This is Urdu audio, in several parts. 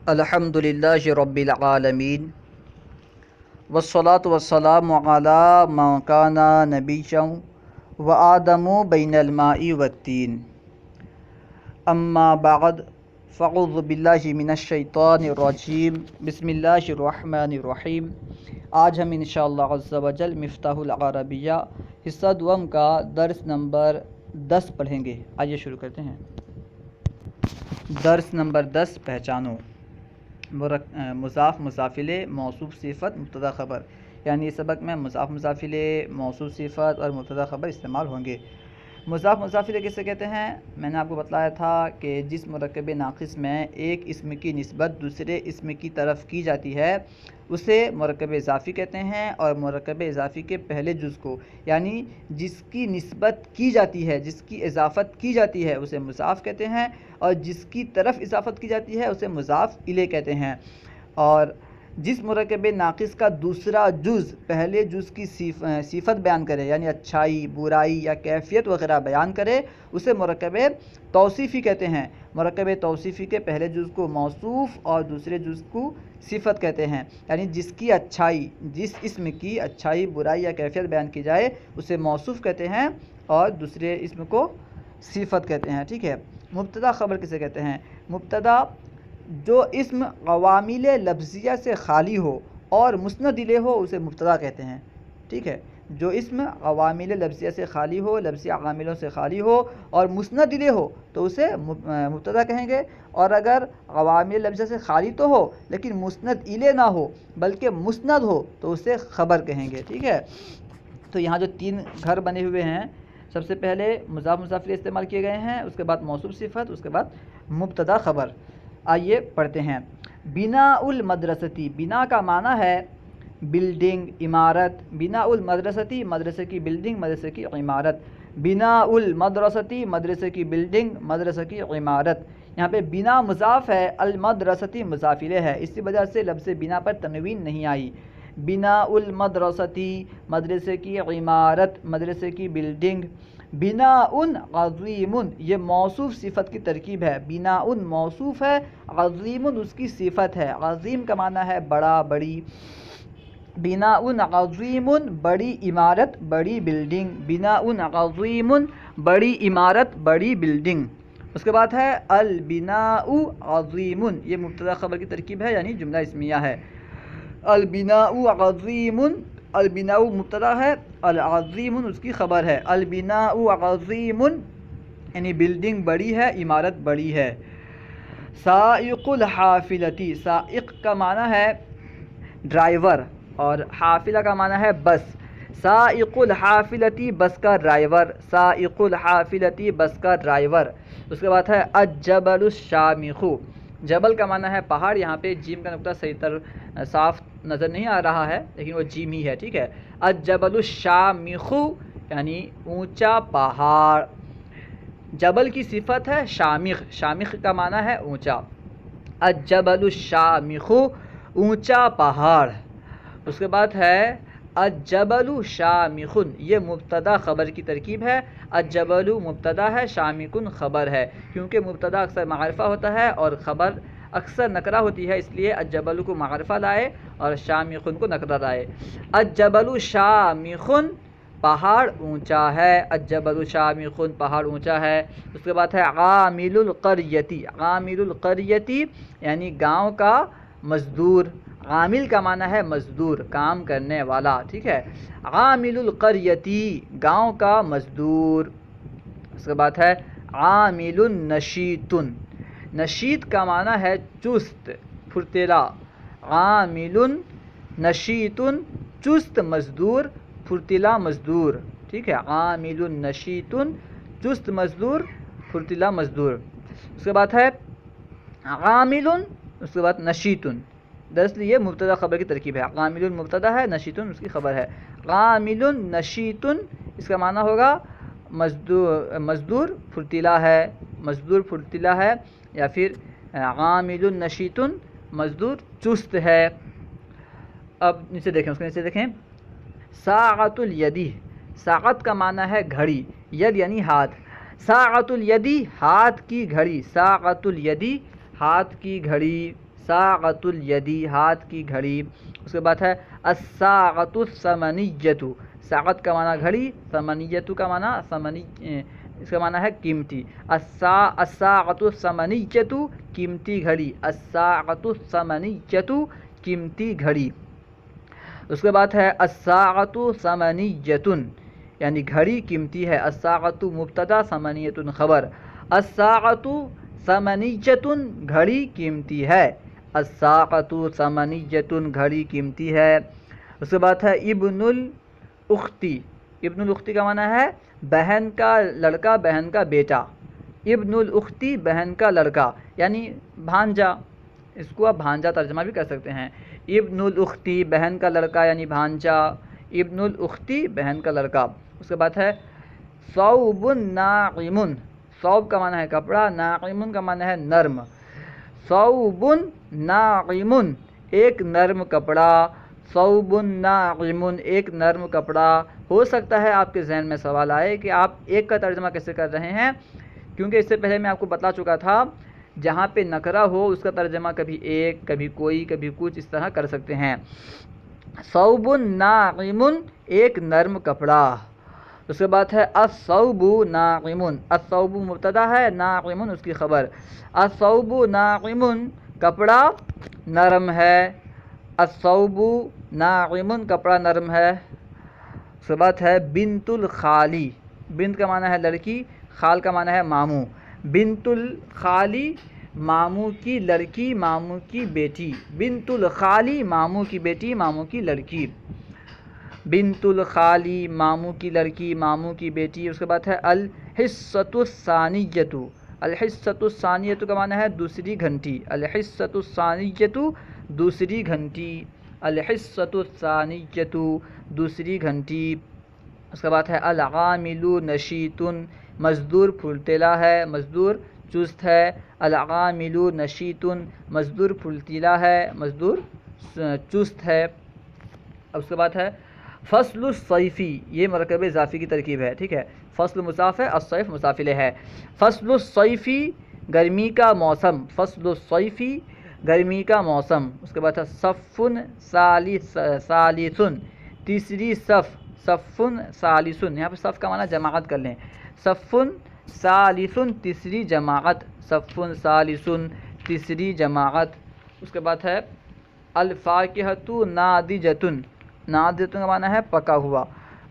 الحمدللہ رب العالمین والصلاة والسلام علی من کان نبیا وآدم بین الماء والتین اما بعد فاعوذ باللہ من الشیطان الرجیم بسم اللہ الرحمن الرحیم۔ آج ہم انشاءاللہ عز و جل مفتاح العربیہ حصہ دوم کا درس نمبر 10 پڑھیں گے۔ آئیے شروع کرتے ہیں۔ درس نمبر 10، پہچانو مضاف مضاف الیہ موصوف صفت مبتدا خبر، یعنی اس سبق میں مضاف مضاف الیہ موصوف صفت اور مبتدا خبر استعمال ہوں گے۔ مضاف مضاف الیہ کسے کہتے ہیں؟ میں نے آپ کو بتلایا تھا کہ جس مرکب ناقص میں ایک اسم کی نسبت دوسرے اسم کی طرف کی جاتی ہے اسے مرکب اضافی کہتے ہیں، اور مرکب اضافی کے پہلے جز کو، یعنی جس کی نسبت کی جاتی ہے، جس کی اضافت کی جاتی ہے اسے مضاف کہتے ہیں، اور جس کی طرف اضافت کی جاتی ہے اسے مضاف الیہ کہتے ہیں۔ اور جس مرکب ناقص کا دوسرا جز پہلے جز کی صفت بیان کرے، یعنی اچھائی، برائی یا کیفیت وغیرہ بیان کرے، اسے مرکب توصیفی کہتے ہیں۔ مرکب توصیفی کے پہلے جز کو موصوف اور دوسرے جز کو صفت کہتے ہیں، یعنی جس کی اچھائی، جس اسم کی اچھائی، برائی یا کیفیت بیان کی جائے اسے موصوف کہتے ہیں اور دوسرے اسم کو صفت کہتے ہیں، ٹھیک ہے۔ مبتدا خبر کسے کہتے ہیں؟ مبتدا جو اسم عوامل لفظیہ سے خالی ہو اور مسند الیہ ہو اسے مبتدا کہتے ہیں، ٹھیک ہے۔ جو اسم عوامل لفظیہ سے خالی ہو، لفظی عواملوں سے خالی ہو اور مسند الیہ ہو تو اسے مبتدا کہیں گے، اور اگر عوامل لفظیہ سے خالی تو ہو لیکن مسند الیہ نہ ہو بلکہ مسند ہو تو اسے خبر کہیں گے، ٹھیک ہے۔ تو یہاں جو تین گھر بنے ہوئے ہیں، سب سے پہلے مضاف مضاف الیہ استعمال کیے گئے ہیں، اس کے بعد موصوف صفت، اس کے بعد مبتدا خبر۔ آئیے پڑھتے ہیں۔ بناء المدرستی، بنا کا معنی ہے بلڈنگ، عمارت۔ بناء المدرستی، مدرسے کی بلڈنگ، مدرسے کی عمارت۔ بناء المدرستی، مدرسے کی بلڈنگ، مدرسے کی عمارت۔ یہاں پہ بنا مضاف ہے، المدرستی مضاف الیہ ہے، اسی وجہ سے لفظ بنا پر تنوین نہیں آئی۔ بناء المدرستی، مدرسے کی عمارت، مدرسے کی بلڈنگ۔ بناء عظیم، یہ موصوف صفت کی ترکیب ہے۔ بناء موصوف ہے، عظیم اس کی صفت ہے۔ عظیم کا معنی ہے بڑا، بڑی۔ بناء عظیم، بڑی عمارت، بڑی بلڈنگ۔ بناء عظیم، بڑی عمارت، بڑی بلڈنگ۔ اس کے بعد ہے البناء عظیم، یہ مبتدا خبر کی ترکیب ہے، یعنی جملہ اسمیہ ہے۔ البناء عظیم، البناء مبتدا ہے، العظیم اس کی خبر ہے۔ البناء عظیم یعنی بلڈنگ بڑی ہے، عمارت بڑی ہے۔ سائق الحافلتی، سائق کا معنی ہے ڈرائیور اور حافلہ کا معنی ہے بس۔ سائق الحافلتی، بس کا ڈرائیور۔ سائق الحافلتی، بس کا ڈرائیور۔ اس کے بعد ہے الجبل الشامخ، جبل کا معنی ہے پہاڑ، یہاں پہ جیم کا نقطہ صحیح صاف نظر نہیں آ رہا ہے لیکن وہ جیم ہی ہے، ٹھیک ہے۔ الجبل الشامخ یعنی اونچا پہاڑ۔ جبل کی صفت ہے شامخ، شامخ کا معنی ہے اونچا۔ الجبل الشامخ، اونچا پہاڑ۔ اس کے بعد ہے الجبل شامخ، یہ مبتدا خبر کی ترکیب ہے۔ الجبل مبتدا ہے، شامخ خبر ہے، کیونکہ مبتدا اکثر معرفہ ہوتا ہے اور خبر اکثر نکرہ ہوتی ہے، اس لیے الجبل کو معرفہ لائے اور شامخ کو نکرہ لائے۔ الجبل شامخ، پہاڑ اونچا ہے۔ الجبل شامخ، پہاڑ اونچا ہے۔ اس کے بعد ہے عامل القریتی، عامل القریتی یعنی گاؤں کا مزدور۔ عامل کا معنی ہے مزدور، کام کرنے والا، ٹھیک ہے۔ عامل القریتی، گاؤں کا مزدور۔ اس کے بعد ہے عامل نشیط، نشیط کا معنی ہے چست، پھرتیلا۔ عامل نشیط، چست مزدور، پھرتیلا مزدور، ٹھیک ہے۔ عامل نشیط، چست مزدور، پھرتیلا مزدور۔ اس کے بعد ہے عامل، اس کے بعد نشیط، دراصل یہ مبتدا خبر کی ترکیب ہے۔ عامل مبتدا ہے، نشیط اس کی خبر ہے۔ عامل نشیط، اس کا معنی ہوگا مزدور پھرتیلا ہے، مزدور پھرتیلا ہے، یا پھر عامل نشیط، مزدور چست ہے۔ اب نیچے دیکھیں، اس کے نیچے دیکھیں۔ ساعۃ الیدی، ساعت کا معنی ہے گھڑی، ید یعنی ہاتھ۔ ساعۃ الیدی، ہاتھ کی گھڑی۔ ساعۃ الیدی، ہاتھ کی گھڑی۔ ساعۃ الیدی ہاتھ کی گھڑی. اس کے بعد ہے الساعۃ الثمنیۃ، ساعت کا معنی گھڑی، ثمنیۃ کا معنی اس کا معنی ہے قیمتی. الساعۃ الثمنیۃ قیمتی گھڑی، الساعۃ الثمنیۃ قیمتی گھڑی. اس کے بعد ہے الساعۃ ثمنیۃ یعنی گھڑی قیمتی ہے. الساعۃ مبتدا ثمنیۃ خبر. الساعۃ ثمنیۃ گھڑی قیمتی ہے. الساعۃ ثمنیۃ گھڑی قیمتی ہے. اس کے بعد ہے ابن الاختی. ابن الاختی کا معنی ہے بہن کا لڑکا، بہن کا بیٹا. ابن الاختی بہن کا لڑکا یعنی بھانجا، اس کو آپ بھانجا ترجمہ بھی کر سکتے ہیں. ابن الاختی بہن کا لڑکا یعنی بھانجا. ابن الاختی بہن کا لڑکا. اس کے بعد ہے ثوب ناعم. ثوب کا معنی ہے کپڑا، ناعم کا معنی ہے نرم. ثوب ناعم ایک نرم کپڑا. ثوب ناعم ایک نرم کپڑا. ہو سکتا ہے آپ کے ذہن میں سوال آئے کہ آپ ایک کا ترجمہ کیسے کر رہے ہیں، کیونکہ اس سے پہلے میں آپ کو بتا چکا تھا جہاں پہ نکرہ ہو اس کا ترجمہ کبھی ایک، کبھی کوئی، کبھی کچھ اس طرح کر سکتے ہیں. ثوب ناعم ایک نرم کپڑا. اس کے بعد ہے الثوب ناعم. الثوب مبتدا ہے، ناعم اس کی خبر. الثوب ناعم کپڑا نرم ہے. الثوب ناعم کپڑا نرم ہے. اس کے بعد ہے بنت الخالی. بنت کا معنی ہے لڑکی، خال کا معنی ہے ماموں. بنت الخالی ماموں کی لڑکی، ماموں کی بیٹی. بنت الخالی ماموں کی بیٹی، ماموں کی لڑکی. بنت الخالی ماموں کی لڑکی، ماموں کی بیٹی. اس کے بعد ہے الحصۃ الثانیۃ. الحصۃ الثانیۃ کا معنی ہے دوسری گھنٹی. الحصۃ الثانیۃ دوسری گھنٹی. الحصۃ الثانیۃ دوسری گھنٹی. اس کے بعد ہے العامل نشیط. مزدور پھولتیلا ہے، مزدور چست ہے. العامل نشیط مزدور پھولتیلا ہے، مزدور چست ہے. اب اس کے بعد ہے فصل الصیفی. یہ مرکب اضافی کی ترکیب ہے، ٹھیک ہے. فصل مضاف ہے، الصیف مضاف الیہ ہے. فصل الصیفی گرمی کا موسم. فصل الصیفی گرمی کا موسم. اس کے بعد ہے صف ثالث تیسری صف. صف ثالث یہاں پہ صف کا معنی جماعت کر لیں. صف ثالث تیسری جماعت. صف ثالث تیسری جماعت. اس کے بعد ہے الفاکہۃ ناضجۃ. ناضجۃ کا معنی ہے پکا ہوا.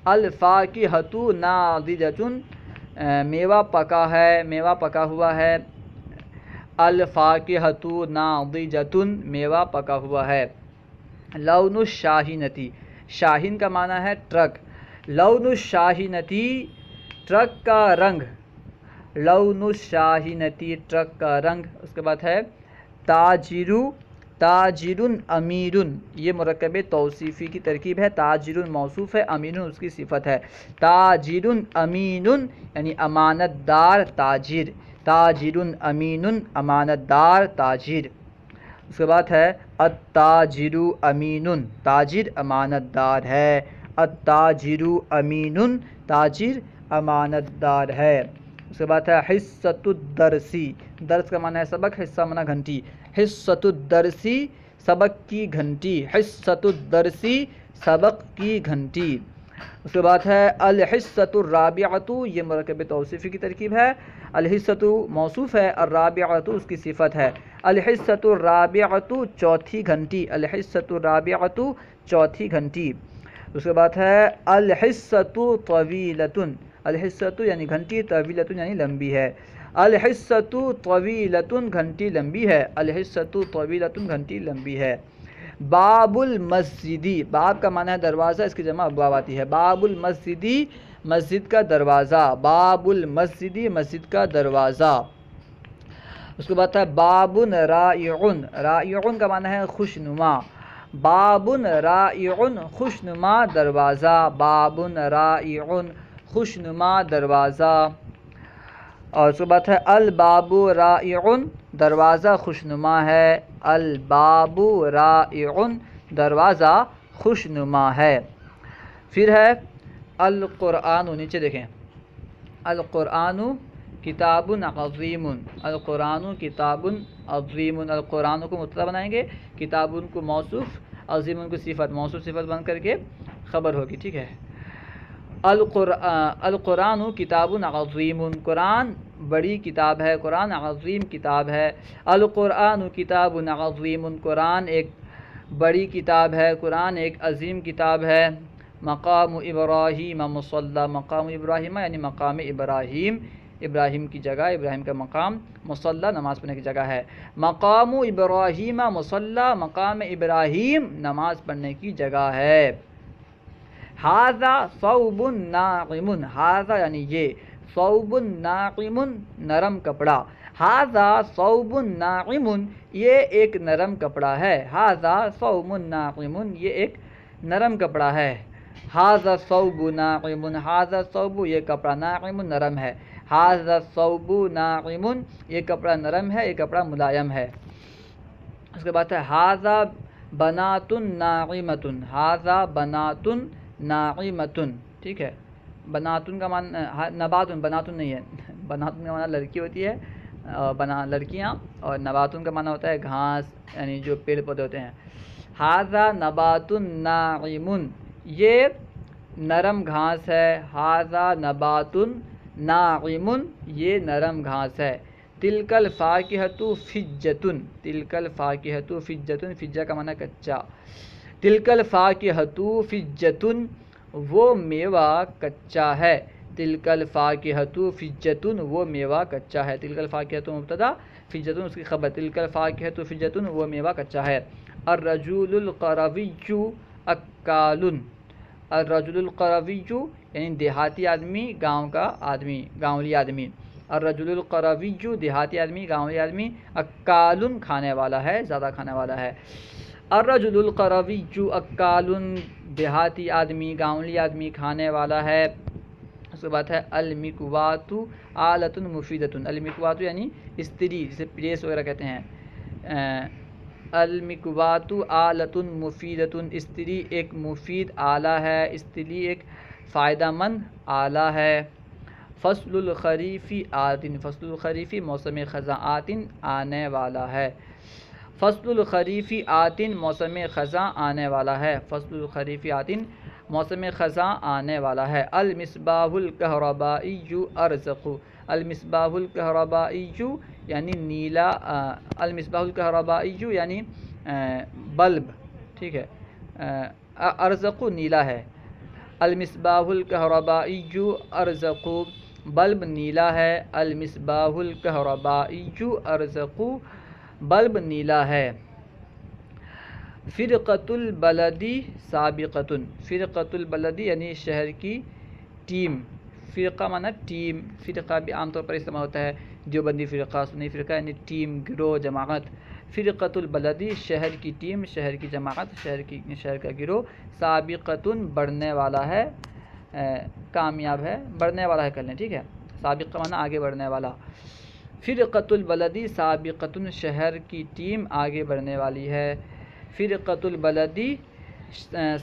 الفاکہۃ ناضجۃ میوہ پکا ہے، میوہ پکا ہوا ہے. الفاکہۃ ناضجۃ میوہ پکا ہوا ہے. لون الشاہنۃ. شاہین کا معنی ہے ٹرک. لون الشاہنۃ ٹرک کا رنگ. لون الشاہنۃ ٹرک کا رنگ. اس کے بعد ہے تاجر. تاجر امیر. یہ مرکب توصیفی کی ترکیب ہے. تاجر موصوف ہے، امین اس کی صفت ہے. تاجر امین یعنی امانت دار تاجر. تاجر امین امانت دار تاجر. اس کے بعد ہے التاجر امین. تاجر امانت دار ہے. التاجر امین تاجر امانت دار ہے. اس کے بعد ہے حصۃ الدرسی. درس کا معنی ہے سبق، حصہ معنی گھنٹی. حصۃ الدرسی سبق کی گھنٹی. حصۃ الدرسی سبق کی گھنٹی. اس کے بعد ہے الحصۃ الرابعۃ. یہ مرکب توصیفی کی ترکیب ہے. الحصۃ موصوف ہے، الرابعۃ اس کی صفت ہے. الحصۃ الرابعۃ چوتھی گھنٹی. الحصۃ الرابعۃ چوتھی گھنٹی. اس کے بعد ہے الحصۃ طویلۃ. الحصۃ یعنی گھنٹی، طویلۃ یعنی لمبی ہے. الحصۃ طویلۃ گھنٹی لمبی ہے. الحصۃ طویلۃ گھنٹی لمبی ہے. باب المسجدی. باب کا معنی ہے دروازہ، اس کی جمع ابواب آتی ہے. باب المسجدی مسجد کا دروازہ. باب المسجدی مسجد کا دروازہ. اس کے بعد ہے باب رائع. رائع کا معنی ہے خوشنما. باب رائع خوشنما دروازہ. باب رائع خوشنما دروازہ. اور اس کے بعد ہے الباب رائع دروازہ خوشنما ہے. الباب رائع دروازہ خوشنما ہے. پھر ہے القرآن. نیچے دیکھیں القرآن کتاب عظیم. القرآن کتاب عظیم القرآن کو مبتدا بنائیں گے، کتاب کو موصوف، عظیم کو صفت، موصوف صفت بن کر کے خبر ہوگی، ٹھیک ہے۔ القرآن کتاب عظیم، قرآن بڑی کتاب ہے، قرآن عظیم کتاب ہے۔ القرآن کتاب عظیم، قرآن ایک بڑی کتاب ہے، قرآن ایک عظیم کتاب ہے۔ مقام ابراہیم مصلی، مقام ابراہیم یعنی مقام ابراہیم، ابراہیم کی جگہ، ابراہیم کا مقام، مصلی نماز پڑھنے کی جگہ ہے۔ مقام ابراہیم مصلی، مقام ابراہیم نماز پڑھنے کی جگہ ہے۔ ھذا ثوب ناعم، ھذا یعنی یہ، ثوب ناعم نرم کپڑا، ھذا ثوب ناعم یہ ایک نرم کپڑا ہے، ھذا ثوب ناعم یہ ایک نرم کپڑا ہے۔ ھذا الثوب ناعم، ھذا الثوب یہ کپڑا، ناعم نرم ہے، ھذا الثوب ناعم یہ کپڑا نرم ہے، یہ کپڑا ملائم ہے۔ اس کے بعد ہے ھذا بنات ناعمۃ، ھذا بنات ناعمۃ، ٹھیک ہے۔ بناتن کا معنی نباتن، بناتن نہیں ہے، بناتن کا معنی لڑکی ہوتی ہے، لڑکیاں، اور نباتن کا معنی ہوتا ہے گھاس، یعنی جو پیڑ پودے ہوتے ہیں۔ ھذا نبات ناعم یہ نرم گھاس ہے، ھذا نبات ناعم یہ نرم گھاس ہے۔ تلک الفاکہۃ فجۃ، تلک الفاکہۃ فجۃ، فجہ کا معنی کچا، تلک الفاکہۃ فجۃ وہ میوہ کچا ہے، تلک الفاکہۃ فجۃ وہ میوہ کچا ہے۔ تلک الفاکہۃ مبتدا، فجۃ اس کی خبر، تلک الفاکہۃ فجۃ وہ میوہ کچا ہے۔ الرجل القروی اکال، الرجل القروی یعنی دیہاتی آدمی، گاؤں کا آدمی، گاؤں آدمی، الرجل القروی دیہاتی آدمی، گاؤں آدمی، اکال کھانے والا ہے، زیادہ کھانے والا ہے۔ الرجل القروی اکال دیہاتی آدمی، گاؤں آدمی کھانے والا ہے۔ اس کے بعد ہے المکوات آلۃ مفیدۃ، المکوات یعنی استری، جسے پریس وغیرہ کہتے ہیں۔ المکوات آلۃ مفیدۃ، استری ایک مفید آلہ ہے، استری ایک فائدہ مند آلہ ہے۔ فصل الخریف آت، فصل الخریف موسم خزاں، آت آنے والا ہے، فصل الخریف آت موسم خزاں آنے والا ہے، فصل الخریف آت موسم خزاں آنے والا ہے۔ المصباح الکہربائی ارزق، المصباح الکہربائی یعنی نیلا، المصباح الکہربائی یعنی بلب، ٹھیک ہے، ارزق نیلا ہے۔ المصباح الکہربائی ارزق بلب نیلا ہے، المصباح الکہربائی ارزق بلب نیلا ہے۔ فرقۃ البلدی سابقۃ، فرقۃ البلدی یعنی شہر کی ٹیم، فرقہ معنی ٹیم، فرقہ بھی عام طور پر استعمال ہوتا ہے، دیوبندی فرقہ، سنی فرقہ یعنی ٹیم، گروہ، جماعت۔ فرقۃ البلدی شہر کی ٹیم، شہر کی جماعت، شہر کا گروہ، سابقۃ بڑھنے والا ہے، کامیاب ہے، بڑھنے والا ہے کر لیں، ٹھیک ہے، سابق کا معنی آگے بڑھنے والا۔ فرقۃ البلدی سابقۃ شہر کی ٹیم آگے بڑھنے والی ہے، فرقۃ البلدی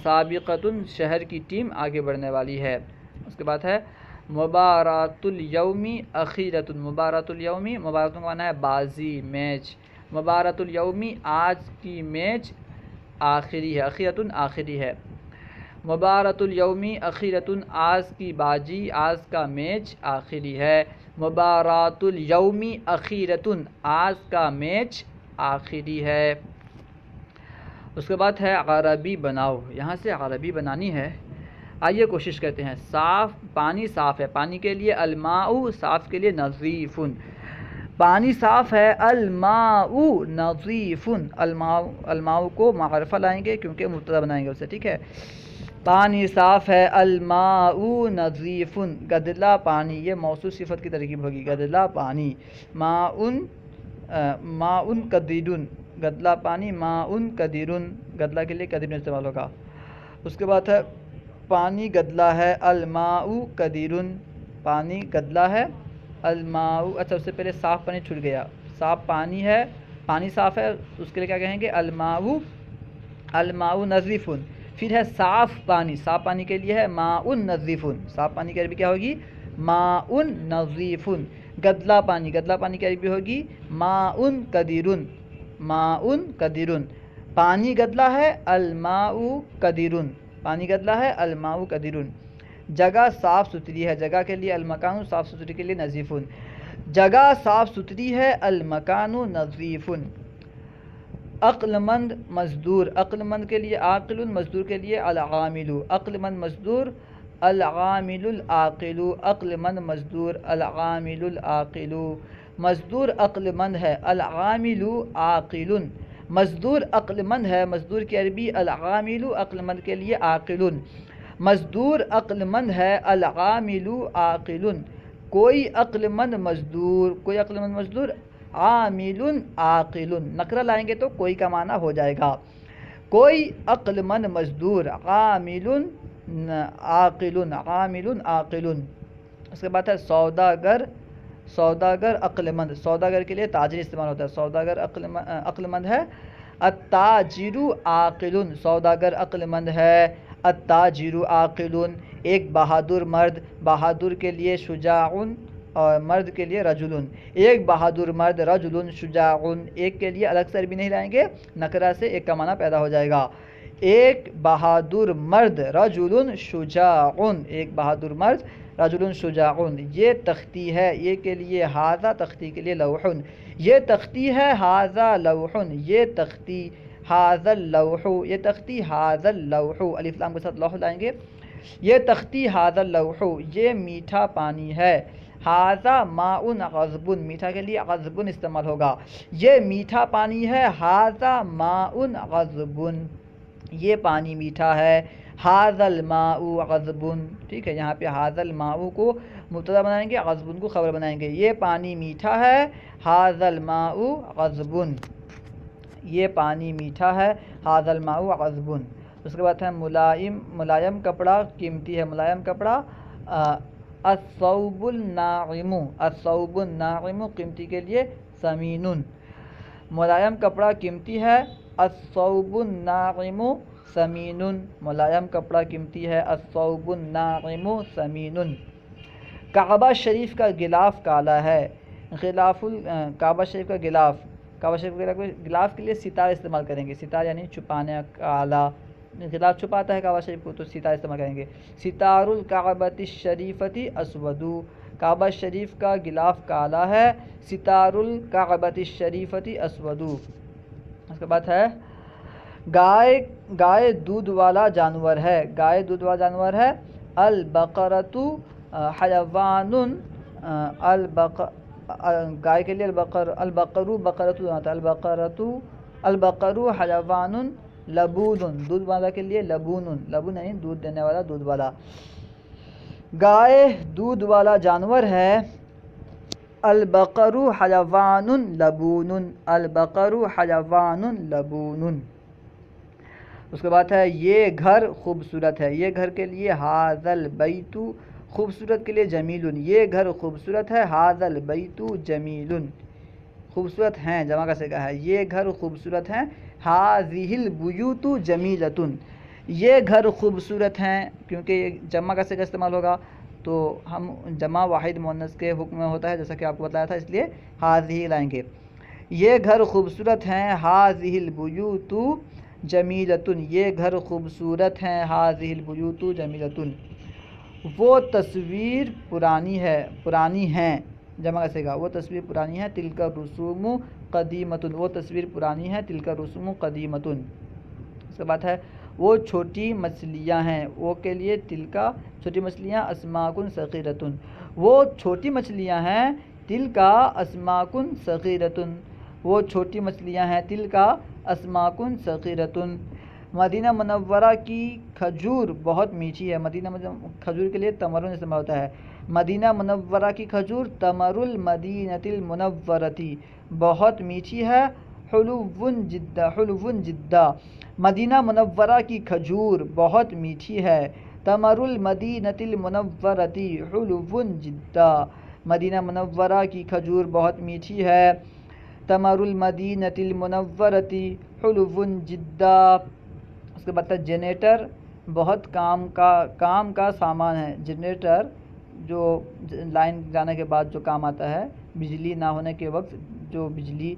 سابقۃ شہر کی ٹیم آگے بڑھنے والی ہے۔ اس کے بعد ہے مبارات الیوم اخیرۃ، مبارات الیوم، مبارات کا معنی ہے بازی، میچ، مبارات الیوم آج کی میچ آخری ہے، اخیرۃ آخری ہے، مبارات الیوم اخیرۃ آج کی بازی، آج کا میچ آخری ہے، مبارات الیوم اخیرۃ آج کا میچ آخری ہے۔ اس کے بعد ہے عربی بناؤ، یہاں سے عربی بنانی ہے، آئیے کوشش کرتے ہیں۔ صاف، پانی صاف ہے، پانی کے لیے الماء، صاف کے لیے نظیف، پانی صاف ہے، الماء نظیف، الماء کو معرفہ لائیں گے کیونکہ مبتدا بنائیں گے اسے، ٹھیک ہے، پانی صاف ہے، الماء نظیف، گدلا پانی، یہ موصوف صفت کی ترکیب ہوگی، گدلا پانی، ماء قدیر، گدلا پانی، ماء قدیر، گدلا کے لیے قدیر استعمال ہوگا۔ اس کے بعد ہے پانی گدلا ہے، الماء قدیر، پانی گدلا ہے، الماء، اچھا اس سے پہلے صاف پانی چھوٹ گیا، صاف پانی ہے، پانی صاف ہے، اس کے لیے کیا کہیں گے، الماء نظیف، پھر ہے صاف پانی، صاف پانی کے لیے ہے ماء نظیف، صاف پانی کی عربی کیا ہوگی، ماء نظیف، گدلا پانی، گدلا پانی کی عربی ہوگی ماء قدیرن، ماء قدیرن، پانی گدلا ہے الماء قدیرن، پانی گدلا ہے الماء قدیرن۔ جگہ صاف ستھری ہے، جگہ کے لیے المکان، صاف ستھری کے لیے نظیفن، جگہ صاف ستھری ہے المکان نظیفن۔ عقل مند مزدور، عقل مند کے لیے عاقل، مزدور کے لیے العامل، عقل مند مزدور العامل العاقل، عقل مند مزدور العامل العاقل، مزدور عقل مند ہے العامل عاقل، مزدور عقل مند ہے، مزدور کی عربی العامل، عقل مند کے لیے عاقل، مزدور عقل مند ہے العامل عاقل، کوئی عقل مند مزدور، کوئی عقل مند مزدور عامل عاقل، نکرہ لائیں گے تو کوئی کا معنی ہو جائے گا، کوئی عقل مند مزدور عامل عاقل، عامل عاقل۔ اس کے بعد ہے سوداگر، سوداگر عقل مند، سوداگر کے لیے تاجر استعمال ہوتا ہے، سوداگر عقل مند ہے، التاجر عاقل، سوداگر عقل مند ہے، التاجر عاقل، ایک بہادر مرد، بہادر کے لیے شجاع اور مرد کے لیے رجل، ایک بہادر مرد رجل شجاع، ایک کے لیے الگ سے عربی نہیں لائیں گے، نکرہ سے ایک کا معنی پیدا ہو جائے گا، ایک بہادر مرد رجل شجاع، ایک بہادر مرد رجل شجاع، یہ تختی ہے، یہ کے لیے ھذا، تختی کے لیے لوح، یہ تختی ہے ھذا لوح، یہ تختی ھذا اللوح، یہ تختی ھذا اللوح، الف لام کے ساتھ لوح لائیں گے، یہ تختی ھذا اللوح، یہ میٹھا پانی ہے، ھذا ماء غضب، میٹھا کے لیے غضب استعمال ہوگا، یہ میٹھا پانی ہے، ھذا ماء غضب، یہ پانی میٹھا ہے، ھذا الماء غضب، ٹھیک ہے، یہاں پہ ھذا الماء کو مبتدا بنائیں گے، غضب کو خبر بنائیں گے، یہ پانی میٹھا ہے، ھذا الماء غضب، یہ پانی میٹھا ہے، ھذا الماء غضب۔ اس کے بعد ہے ملائم، ملائم کپڑا قیمتی ہے، ملائم کپڑا الثوب الناعم، الثوب الناعم قیمتی کے لیے ثمین، ملائم کپڑا قیمتی ہے، الثوب الناعم ثمین، ملائم کپڑا قیمتی ہے، الثوب الناعم ثمین۔ کعبہ شریف کا غلاف کالا ہے، غلاف کعبہ شریف کا غلاف، کعبہ شریف کے غلاف کے لیے ستارہ استعمال کریں گے، ستارہ یعنی چھپانے کالا، غلاف چھپاتا ہے کعبہ شریف کو تو ستارہ استعمال کریں گے، ستار الکعبۃ الشریفۃ اسود، کعبہ شریف کا غلاف کالا ہے، ستار الکعبۃ الشریفۃ اسود۔ اس کے بعد ہے گائے، گائے دودھ والا جانور ہے، گائے دودھ والا جانور ہے، البقرۃ حیوان، گائے کے لیے البقر بقرۃ، البقر حیوان لبون، دودھ والا کے لیے لبون، لبون یعنی دودھ دینے والا، دودھ والا، گائے دودھ والا جانور ہے، البقر حیوان لبون، البقر حیوان لبون۔ اس کے بعد ہے یہ گھر خوبصورت ہے، یہ گھر کے لیے ھذا البیت، خوبصورت کے لیے جمیل، یہ گھر خوبصورت ہے، ھذا البیت جمیل، خوبصورت ہیں جمع کا صیغہ ہے، یہ گھر خوبصورت ہیں، ھذہ البیوت جمیلۃ، یہ گھر خوبصورت ہیں، کیونکہ یہ جمع کا صیغہ استعمال ہوگا تو ہم جمع واحد مؤنث کے حکم میں ہوتا ہے، جیسا کہ آپ کو بتایا تھا، اس لیے ھذہ لائیں گے، یہ گھر خوبصورت ہیں، ھذہ البیوت جمیلۃ، یہ گھر خوبصورت ہیں، ھذہ البیوت جمیلۃ۔ وہ تصویر پرانی ہے، پرانی ہیں جمع کا صیغہ، وہ تصویر پرانی ہے، تلک الرسوم قدیمۃ، وہ تصویر پرانی ہے، تلک الرسوم قدیمۃ۔ اس کے بعد ہے وہ چھوٹی مچھلیاں ہیں، وہ کے لیے تلکا، چھوٹی مچھلیاں، اسماک صغیرۃ، وہ چھوٹی مچھلیاں ہیں، تلکا اسماک صغیرۃ، وہ چھوٹی مچھلیاں ہیں، تلکا اسماک صغیرۃ۔ مدینہ منورہ کی کھجور بہت میٹھی ہے، مدینہ کھجور کے لیے تمرن استعمال ہوتا ہے، مدینہ منورہ کی کھجور تمر المدینۃ المنورۃ، بہت میٹھی ہے، حلو جدا، حلو جدا، مدینہ منورہ کی کھجور بہت میٹھی ہے، تمر المدینۃ المنورۃ حلو جدا، مدینہ منورہ کی کھجور بہت میٹھی ہے، تمر المدینۃ المنورۃ حلو جدا۔ اس کے بعد جنریٹر بہت کام کا سامان ہے، جنریٹر جو لائن جانے کے بعد جو کام آتا ہے، بجلی نہ ہونے کے وقت جو بجلی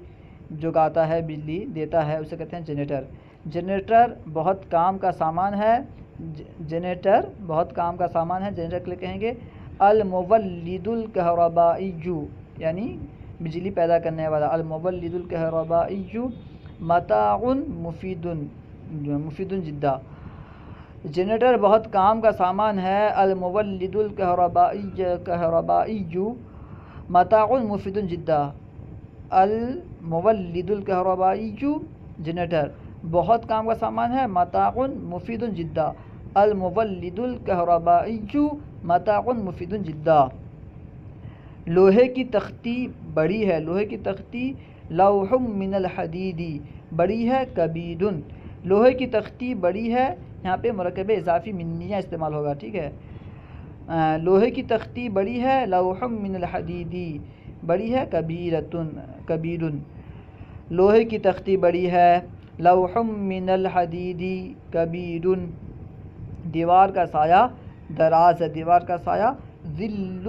جگاتا ہے، بجلی دیتا ہے، اسے کہتے ہیں جنریٹر۔ جنریٹر بہت کام کا سامان ہے، جنریٹر بہت کام کا سامان ہے، جنریٹر کے لیے کہیں گے المولد الکہربائی، یعنی بجلی پیدا کرنے والا، المولد الکہربائی متاع مفید جدا۔ جنریٹر بہت کام کا سامان ہے، المولد الکہربائی متاع مفید جدا۔ المولد الکہربائی جنریٹر بہت کام کا سامان ہے، متاع مفید جدا۔ المولد الکہربائی متاع مفید جدا۔ لوہے کی تختی بڑی ہے، لوہے کی تختی لوح من الحدید بڑی ہے، کبیر۔ لوہے کی تختی بڑی ہے، یہاں پہ مرکب اضافی منیہ استعمال ہوگا، ٹھیک ہے۔ لوہے کی تختی بڑی ہے، لوح من الحدید بڑی ہے، کبیر۔ لوہے کی تختی بڑی ہے، لوح من الحدید کبیر۔ دیوار کا سایہ دراز ہے، دیوار کا سایہ ذل،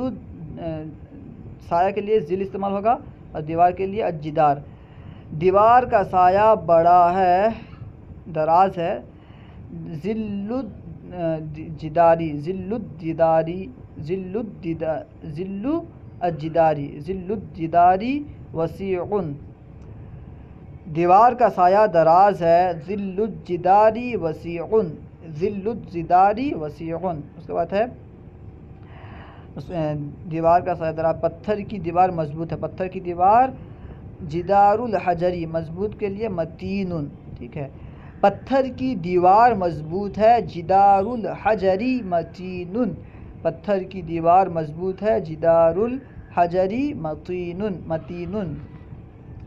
سایہ کے لیے ذل استعمال ہوگا اور دیوار کے لیے الجدار۔ دیوار کا سایہ بڑا ہے، دراز ہے، ذل الجداری، ذل الجداری وسیع۔ دیوار کا سایہ دراز ہے، ذل الجداری وسیع، ذل الجداری وسیع۔ اس کے بعد ہے دیوار کا سایہ دراز، پتھر کی دیوار مضبوط ہے، پتھر کی دیوار جدار الحجری، مضبوط کے لیے متین، ٹھیک ہے۔ پتھر کی دیوار مضبوط ہے، جدار الحجری متین، پتھر کی دیوار مضبوط ہے، جدار الحجری متین۔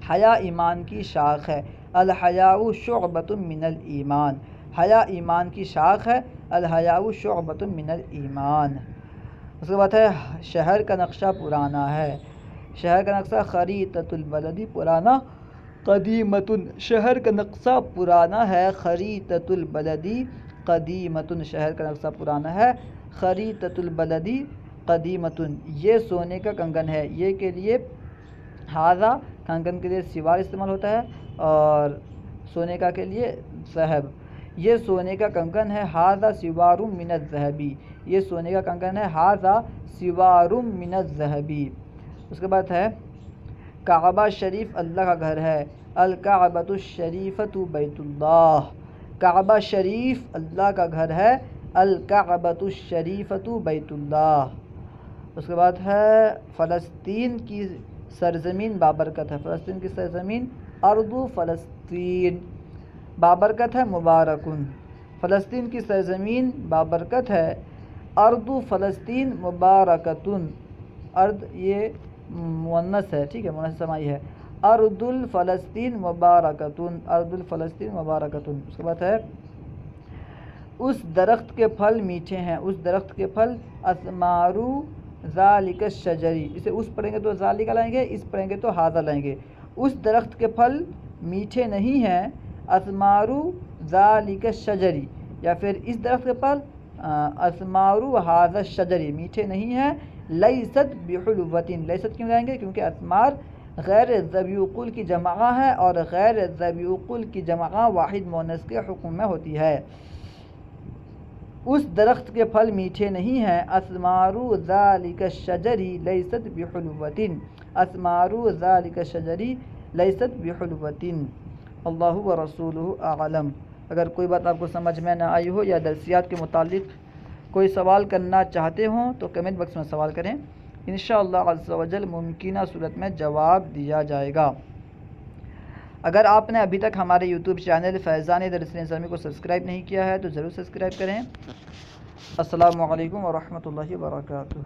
حیا ایمان کی شاخ ہے، الحیاء شعبۃ من الایمان، حیا ایمان کی شاخ ہے، الحیاء شعبۃ من الایمان۔ اس کے بعد ہے شہر کا نقشہ پرانا ہے، شہر کا نقشہ خریطۃ البلد پرانا، قدیمۃ، شہر کا نقشہ پرانا ہے، خریطۃ البلد قدیمۃ، شہر کا نقشہ پرانا ہے، خریطۃ البلد قدیمۃ۔ یہ سونے کا کنگن ہے، یہ کے لیے ہاذا، کنگن کے لیے سوار استعمال ہوتا ہے، اور سونے کا کے لیے ذہب۔ یہ سونے کا کنگن ہے، ہاذا سوار من الذہب، یہ سونے کا کنگن ہے، ہاذا سوار من الذہب۔ اس کے بعد ہے کعبہ شریف اللہ کا گھر ہے، الکعبۃ الشریفۃ بیت اللہ، کعبہ شریف اللہ کا گھر ہے، الکعبۃ الشریفۃ بیت اللہ۔ اس کے بعد ہے فلسطین کی سرزمین بابرکت ہے، فلسطین کی سرزمین ارض فلسطین بابرکت ہے، مبارکن، فلسطین کی سرزمین بابرکت ہے، ارض فلسطین مبارکتن، ارض یہ مؤنث ہے، ٹھیک ہے، مؤنث سمائی ہے، ارض الفلسطین مبارکتن، ارض الفلسطین مبارکتن۔ اس کے بعد ہے اس درخت کے پھل میٹھے ہیں، اس درخت کے پھل اثمار ذالک الشجری، اسے اس پڑھیں گے تو ذالک لائیں گے، اس پڑھیں گے تو ھذا لائیں گے۔ اس درخت کے پھل میٹھے نہیں ہیں، اثمار ذالک الشجری، یا پھر اس درخت کے پھل اثمار ھذا الشجری میٹھے نہیں ہیں، لیست بحلوۃ، لیست کیوں لائیں گے؟ کیونکہ اثمار غیر ذوی عقول کی جمع ہے، اور غیر ذوی عقول کی جمع واحد مؤنث کے حکم میں ہوتی ہے۔ اس درخت کے پھل میٹھے نہیں ہیں، اثمار ذالک الشجری لیست بحلوۃ، اثمار ذالک الشجری لیست بحلوۃ۔ اللہ ورسولہ اعلم۔ اگر کوئی بات آپ کو سمجھ میں نہ آئی ہو یا درسیات کے متعلق کوئی سوال کرنا چاہتے ہوں تو کمنٹ باکس میں سوال کریں، انشاءاللہ عز و جل ممکنہ صورت میں جواب دیا جائے گا۔ اگر آپ نے ابھی تک ہمارے یوٹیوب چینل فیضان درس نظامی کو سبسکرائب نہیں کیا ہے تو ضرور سبسکرائب کریں۔ السلام علیکم ورحمۃ اللہ وبرکاتہ۔